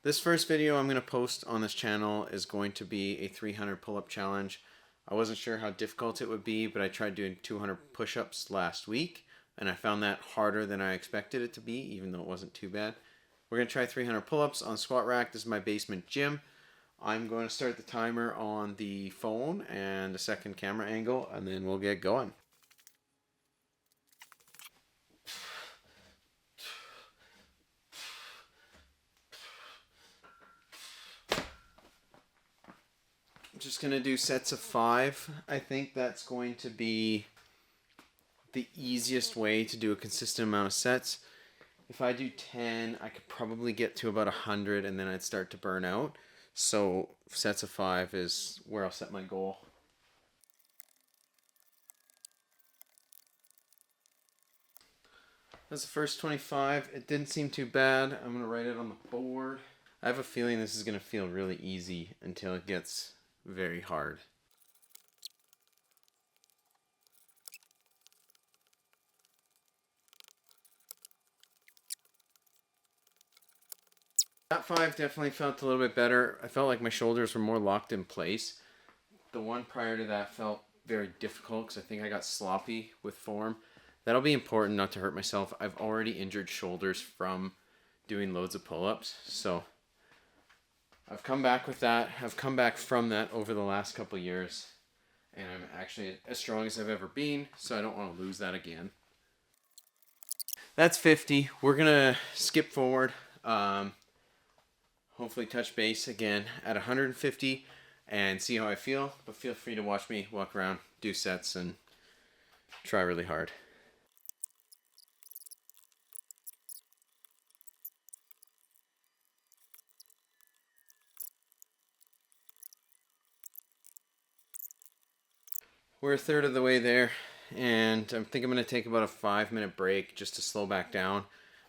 This first video I'm going to post on this channel is going to be a 300 pull-up challenge. I wasn't sure how difficult it would be, but I tried doing 200 push-ups last week, and I found that harder than I expected it to be, even though it wasn't too bad. We're going to try 300 pull-ups on squat rack. This is my basement gym. I'm going to start the timer on the phone and a second camera angle, and then we'll get going. I'm just going to do sets of 5. I think that's going to be the easiest way to do a consistent amount of sets. If I do 10, I could probably get to about 100 and then I'd start to burn out. So sets of 5 is where I'll set my goal. That's the first 25. It didn't seem too bad. I'm going to write it on the board. I have a feeling this is going to feel really easy until it gets very hard. That 5 definitely felt a little bit better. I felt like my shoulders were more locked in place. The one prior to that felt very difficult because I think I got sloppy with form. That'll be important not to hurt myself. I've already injured shoulders from doing loads of pull-ups, so I've come back with that. I've come back from that over the last couple of years, and I'm actually as strong as I've ever been, so I don't want to lose that again. That's 50. We're gonna skip forward. Hopefully touch base again at 150 and see how I feel, but feel free to watch me walk around, do sets, and try really hard. We're a third of the way there, and I think I'm going to take about a 5-minute break just to slow back down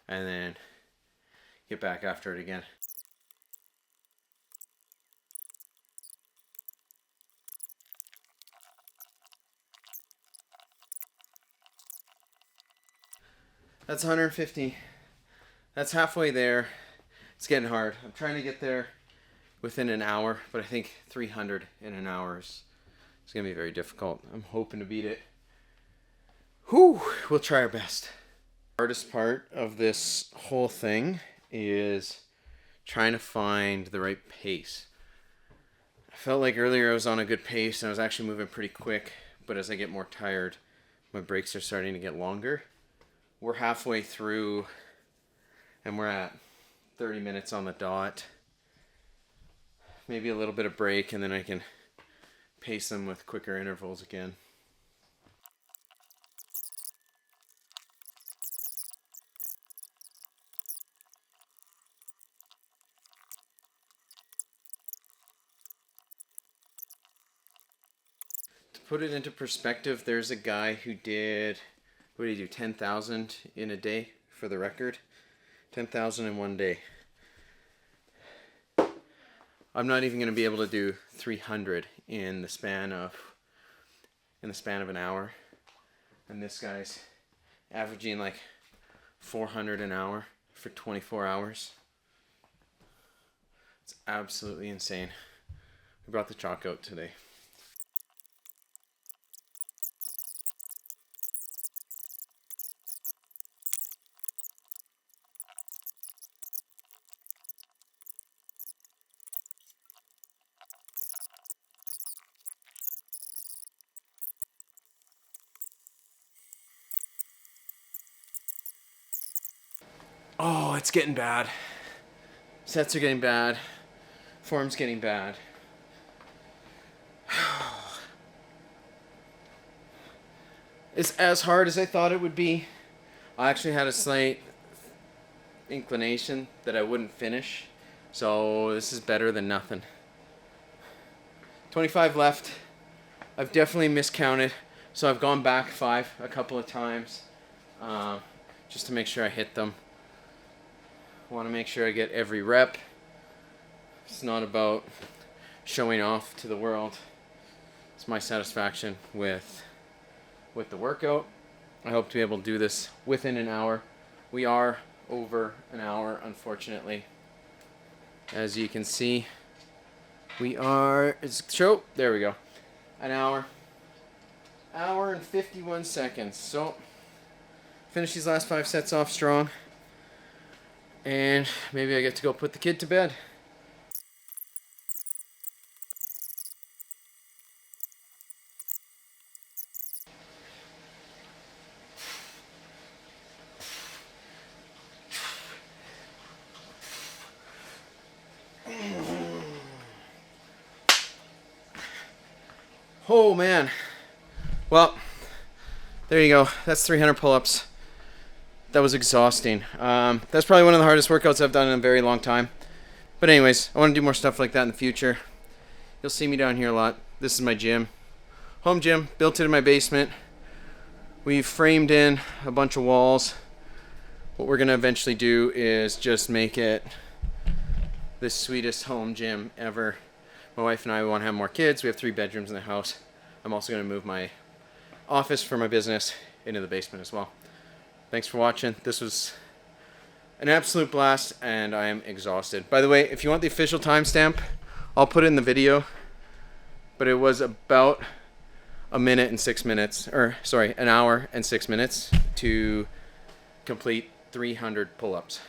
and then get back after it again. That's 150. That's halfway there. It's getting hard. I'm trying to get there within an hour, but I think 300 in an hour is going to be very difficult. I'm hoping to beat it. Whew, we'll try our best. The hardest part of this whole thing is trying to find the right pace. I felt like earlier I was on a good pace and I was actually moving pretty quick, but as I get more tired, my breaks are starting to get longer. We're halfway through and we're at 30 minutes on the dot. Maybe a little bit of break and then I can pace them with quicker intervals again. To put it into perspective, there's a guy who did, what did he do, 10,000 in a day for the record? 10,000 in one day. I'm not even going to be able to do 300 in the span of an hour, and this guy's averaging like 400 an hour for 24 hours. It's absolutely insane. We brought the chalk out today. Oh, it's getting bad. Sets are getting bad. Form's getting bad. It's as hard as I thought it would be. I actually had a slight inclination that I wouldn't finish. So this is better than nothing. 25 left. I've definitely miscounted. So I've gone back 5 a couple of times. Just to make sure I hit them. I want to make sure I get every rep. It's not about showing off to the world. It's my satisfaction with the workout. I hope to be able to do this within an hour. We are over an hour, unfortunately. As you can see, we are, there we go, an hour and 51 seconds. So finish these last 5 sets off strong, and maybe I get to go put the kid to bed. Oh man. Well, there you go. That's 300 pull-ups. That was exhausting. That's probably one of the hardest workouts I've done in a very long time. But anyways, I want to do more stuff like that in the future. You'll see me down here a lot. This is my gym. Home gym, built it in my basement. We've framed in a bunch of walls. What we're going to eventually do is just make it the sweetest home gym ever. My wife and I want to have more kids. We have 3 bedrooms in the house. I'm also going to move my office for my business into the basement as well. Thanks for watching. This was an absolute blast, and I am exhausted. By the way, if you want the official timestamp, I'll put it in the video. But it was about an hour and 6 minutes to complete 300 pull-ups.